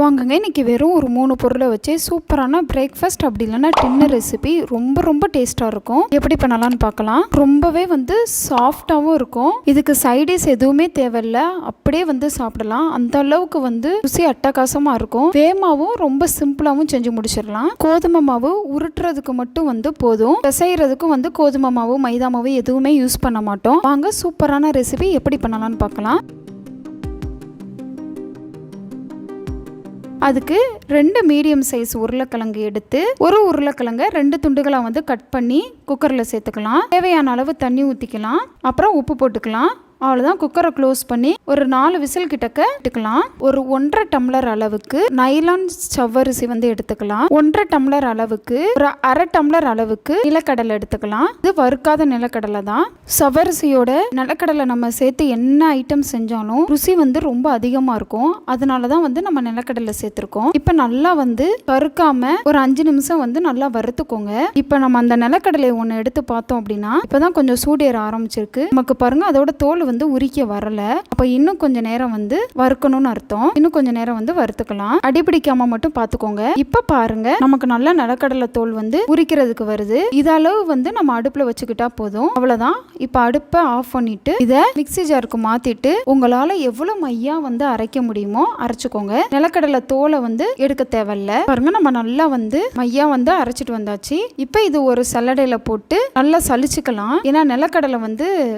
வாங்குங்க. இன்றைக்கி வெறும் ஒரு 3 பொருளை வச்சு சூப்பரான பிரேக்ஃபாஸ்ட் அப்படி இல்லைன்னா டின்னர் ரெசிபி ரொம்ப டேஸ்ட்டாக இருக்கும். எப்படி பண்ணலான்னு பார்க்கலாம். ரொம்பவே சாஃப்டாகவும் இருக்கும். இதுக்கு சைடிஸ் எதுவுமே தேவையில்லை, அப்படியே சாப்பிடலாம். அந்த அளவுக்கு ருசி அட்டகாசமாக இருக்கும். வேகமாகவும் ரொம்ப சிம்பிளாகவும் செஞ்சு முடிச்சிடலாம். கோதுமை மாவு உருட்டுறதுக்கு மட்டும் போதும். பிசைறதுக்கு கோதுமை மாவு மைதா மாவு எதுவுமே யூஸ் பண்ண மாட்டோம். வாங்க சூப்பரான ரெசிபி எப்படி பண்ணலான்னு பார்க்கலாம். அதுக்கு 2 மீடியம் சைஸ் உருளைக்கிழங்கு எடுத்து ஒரு உருளைக்கிழங்கை 2 துண்டுகளாக கட் பண்ணி குக்கரில் சேர்த்துக்கலாம். தேவையான அளவு தண்ணி ஊற்றிக்கலாம். அப்புறம் உப்பு போட்டுக்கலாம். அவ்வளோதான். குக்கரை க்ளோஸ் பண்ணி ஒரு 4 விசில் கிட்டக்க எடுத்துக்கலாம். ஒரு 1.5 டம்ளர் அளவுக்கு நைலான் சவ்வரிசி எடுத்துக்கலாம். 1.5 டம்ளர் அளவுக்கு ஒரு 1/2 டம்ளர் அளவுக்கு நிலக்கடலை எடுத்துக்கலாம். இது வறுக்காத நிலக்கடலை தான். சவ்வரிசியோட நிலக்கடலை நம்ம சேர்த்து என்ன ஐட்டம் செஞ்சாலும் ருசி ரொம்ப அதிகமாக இருக்கும். அதனால தான் நம்ம நிலக்கடலை சேர்த்துருக்கோம். இப்போ நல்லா வறுக்காம ஒரு 5 நிமிஷம் நல்லா வறுத்துக்கோங்க. இப்போ நம்ம அந்த நிலக்கடலை ஒன்று எடுத்து பார்த்தோம் அப்படின்னா இப்போதான் கொஞ்சம் சூடேற ஆரம்பிச்சிருக்கு. நமக்கு பாருங்க அதோட தோல் உரிக்க வரல. அப்ப இன்னும் கொஞ்ச நேரம் வறுக்கணும்னு அர்த்தம். இன்னும் கொஞ்ச நேரம் வறுத்துக்கலாம். அடிபிடிக்காம மட்டும் பாத்துக்கோங்க. இப்ப பாருங்க நமக்கு நல்ல நிலக்கடலை தோல் உரிக்கிறதுக்கு வருது. இதளவு நம்ம அடுப்புல வச்சுக்கிட்டா போதும். அவ்வளவுதான். இப்ப அடுப்பை ஆஃப் பண்ணிட்டு இத மிக்ஸி ஜாருக்கு மாத்திட்டு உங்களால எவ்வளவு மையா அரைக்க முடியுமோ அரைச்சுக்கோங்க. நிலக்கடலை தோலை எடுக்க தேவையில்ல. பாருங்க நம்ம நல்லா மையா அரைச்சிட்டு வந்தாச்சு. இப்ப இது ஒரு சல்லடையில போட்டு நல்லா சலிச்சுக்கலாம். ஏன்னா நிலக்கடலை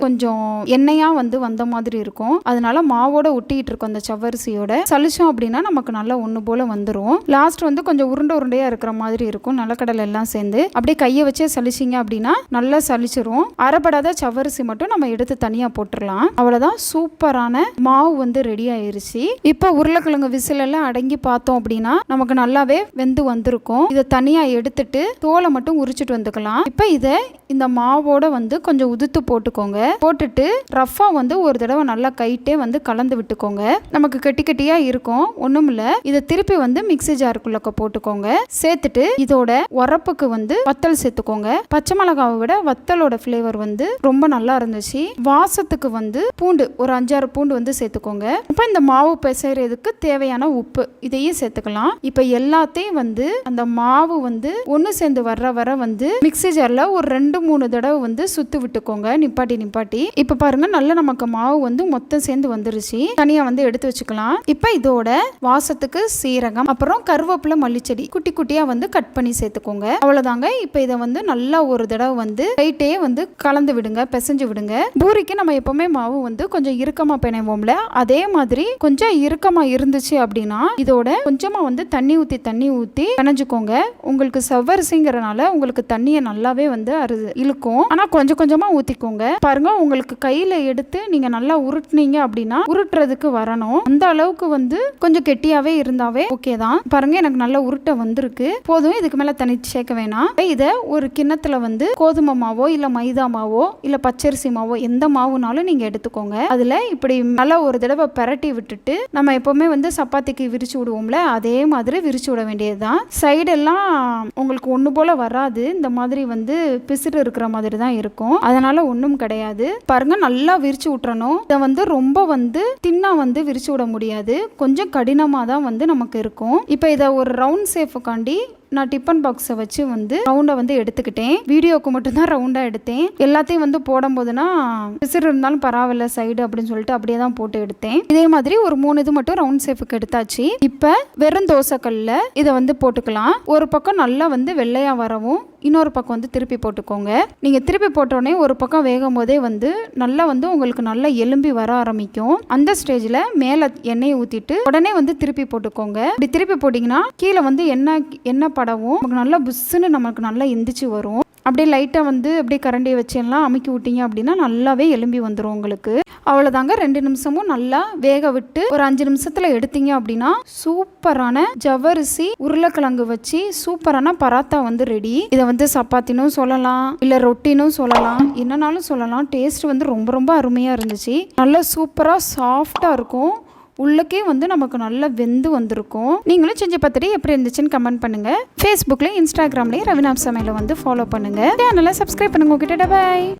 கொஞ்சம் எண்ணெயா வந்த மாதிரி இருக்கும். அதனால மாவோட ஒட்டிட்டு இருக்கும் அந்த சவ்வரிசியோட. சலிச்சோம் அப்படின்னா நமக்கு நல்லா ஒண்ணு போல வந்துரும். லாஸ்ட் கொஞ்சம் உருண்டையா இருக்கிற மாதிரி இருக்கும். நிலக்கடலை எல்லாம் சேர்ந்து அப்படியே கையை வச்சே சலிச்சிங்க அப்படின்னா நல்லா சலிச்சிரும். அரைப்படாத சவ்வரிசி மட்டும் நம்ம எடுத்து தனியா போட்டுடலாம். அவ்வளவுதான். சூப்பரான மாவு ரெடி ஆயிருச்சு. இப்போ உருளைக்கிழங்கு விசில் எல்லாம் அடங்கி பார்த்தோம் அப்படின்னா நமக்கு நல்லாவே வெந்து வந்திருக்கும். இதை தனியா எடுத்துட்டு தோலை மட்டும் உரிச்சிட்டு வந்துக்கலாம். இப்போ இதை இந்த மாவோட கொஞ்சம் உதுத்து போட்டுக்கோங்க. போட்டுட்டு ரஃபா ஒரு தடவை நல்லா கைட்டே கலந்து விட்டுக்கோங்க. நமக்கு கட்டி கட்டியா இருக்கும். ஒண்ணும் இல்ல. இதை திருப்பி மிக்ஸி ஜாருக்குள்ள போட்டுக்கோங்க. சேர்த்துட்டு இதோட உரப்புக்கு வத்தல் சேர்த்துக்கோங்க. பச்சை மிளகாவை விட வத்தலோட ஃபிளேவர் ரொம்ப நல்லா இருந்துச்சு. வாசத்துக்கு பூண்டு ஒரு 5-6 பூண்டு சேர்த்துக்கோங்க. இப்ப இந்த மாவு பிசைறதுக்கு தேவையான உப்பு இதையும் சேர்த்துக்கலாம். இப்ப எல்லாத்தையும் அந்த மாவு ஒன்னு சேர்ந்து வர மிக்ஸி ஜார்ல ஒரு 2-3 தடவை சுத்து விட்டுக்கோங்க. நிப்பாட்டி இப்ப பாருங்க நல்ல நமக்கு மாவு மொத்தம் சேர்ந்து வந்துருச்சு. தனியா எடுத்து வச்சுக்கலாம். இப்ப இதோட வாசத்துக்கு சீரகம் அப்புறம் கருவேப்பிலை மல்லிச்செடி குட்டி குட்டியா கட் பண்ணி சேர்த்துக்கோங்க. அவ்வளவுதாங்க. இப்ப இதை நல்லா ஒரு தடவை லைட்டே கலந்து விடுங்க, பிசைஞ்சு விடுங்க. பூரிக்கு நம்ம எப்பவுமே மாவு கொஞ்சம் இறுக்கமா பிணைவோம்ல, அதே மாதிரி கொஞ்சம் இறுக்கமா இருந்துச்சு அப்படின்னா இதோட கொஞ்சமா தண்ணி ஊத்தி பிணைஞ்சுக்கோங்க. உங்களுக்கு சவ்வரிசிங்கிறனால உங்களுக்கு தண்ணியை நல்லாவே இழுக்கும். ஆனா கொஞ்சம் கொஞ்சமா ஊத்திக்கோங்க. பாருங்க உங்களுக்கு கையில எடுத்து நீங்க நல்லா உருட்டுனீங்க அப்படின்னா உருட்டுறதுக்கு வரணும். அந்த அளவுக்கு கொஞ்சம் கெட்டியாவே இருந்தாவே ஓகே தான். பாருங்க எனக்கு நல்லா உருட்ட வந்திருக்கு. போதும். இதுக்கு மேல தண்ணி சேர்க்க வேணாம். இத ஒரு கிண்ணத்துல கோதுமை மாவோ இல்ல மைதா மாவோ இல்ல பச்சரிசி மாவோ எந்த மாவுனாலும் நீங்க எடுத்துக்கோங்க. அதுல இப்படி நல்லா ஒரு தடவை பெரட்டி விட்டுட்டு நம்ம எப்பவுமே சப்பாத்திக்கு விரிச்சு விடுவோம்ல, அதே மாதிரி விரிச்சு விட வேண்டியதுதான். சைடு எல்லாம் உங்களுக்கு ஒண்ணு போல வராது. இந்த மாதிரி பிசுறு இருக்கிற மாதிரி தான் இருக்கும். அதனால ஒண்ணும் கிடையாது. பாருங்க நல்லா விரிச்சு விட்டுறணும். இதை ரொம்ப தின்னா விரிச்சு விட முடியாது. கொஞ்சம் கடினமா தான் நமக்கு இருக்கும். இப்போ இதை ஒரு ரவுண்ட் ஷேப்புக்காண்டி நான் டிஃபன் பாக்ஸை வச்சு ரவுண்டை எடுத்துக்கிட்டேன். வீடியோக்கு மட்டும்தான் ரவுண்டா எடுத்தேன். எல்லாத்தையும் போடும் போதுனா பிசுறு இருந்தாலும் பரவாயில்ல சைடு அப்படின்னு சொல்லிட்டு அப்படியே தான் போட்டு எடுத்தேன். இதே மாதிரி ஒரு 3 இது மட்டும் ரவுண்ட் ஷேப்புக்கு எடுத்தாச்சு. இப்ப வெறும் தோசைக்கல்ல இதை போட்டுக்கலாம். ஒரு பக்கம் நல்லா வெள்ளையா வரவும் இன்னொரு பக்கம் திருப்பி போட்டுக்கோங்க. நீங்க திருப்பி போட்டோடனே ஒரு பக்கம் வேகும் போதே நல்லா உங்களுக்கு நல்லா எலும்பி வர ஆரம்பிக்கும். அந்த ஸ்டேஜ்ல மேல எண்ணெயை ஊத்திட்டு உடனே திருப்பி போட்டுக்கோங்க. இப்படி திருப்பி போட்டீங்கன்னா கீழே எண்ணெய் படவும் நல்லா புஷ்ஷுன்னு நமக்கு நல்லா எந்திரிச்சு வரும். அப்படியே லைட்டாக அப்படியே கரண்டியை வச்செல்லாம் அமுக்கி விட்டீங்க அப்படின்னா நல்லாவே எலும்பி வந்துடும் உங்களுக்கு. அவ்வளோதாங்க. 2 நிமிஷமும் நல்லா வேக விட்டு ஒரு 5 நிமிஷத்தில் எடுத்தீங்க அப்படின்னா சூப்பரான ஜவ்வரிசி உருளைக்கிழங்கு வச்சு சூப்பரான பராத்தா ரெடி. இதை சப்பாத்தினும் சொல்லலாம், இல்லை ரொட்டினும் சொல்லலாம், என்னன்னாலும் சொல்லலாம். டேஸ்ட் ரொம்ப அருமையாக இருந்துச்சு. நல்லா சூப்பராக சாஃப்டாக இருக்கும். உள்ளக்கே நமக்கு நல்லா வெந்து வந்திருக்கும். நீங்களும் செஞ்சு பார்த்துட்டு எப்படி இருந்துச்சுன்னு கமெண்ட் பண்ணுங்க. ஃபேஸ்புக்ல இன்ஸ்டாகிராம்லயும் ரவினா சமையலை ஃபாலோ பண்ணுங்க. சேனலை சப்ஸ்கிரைப் பண்ணுங்க. Okay, by.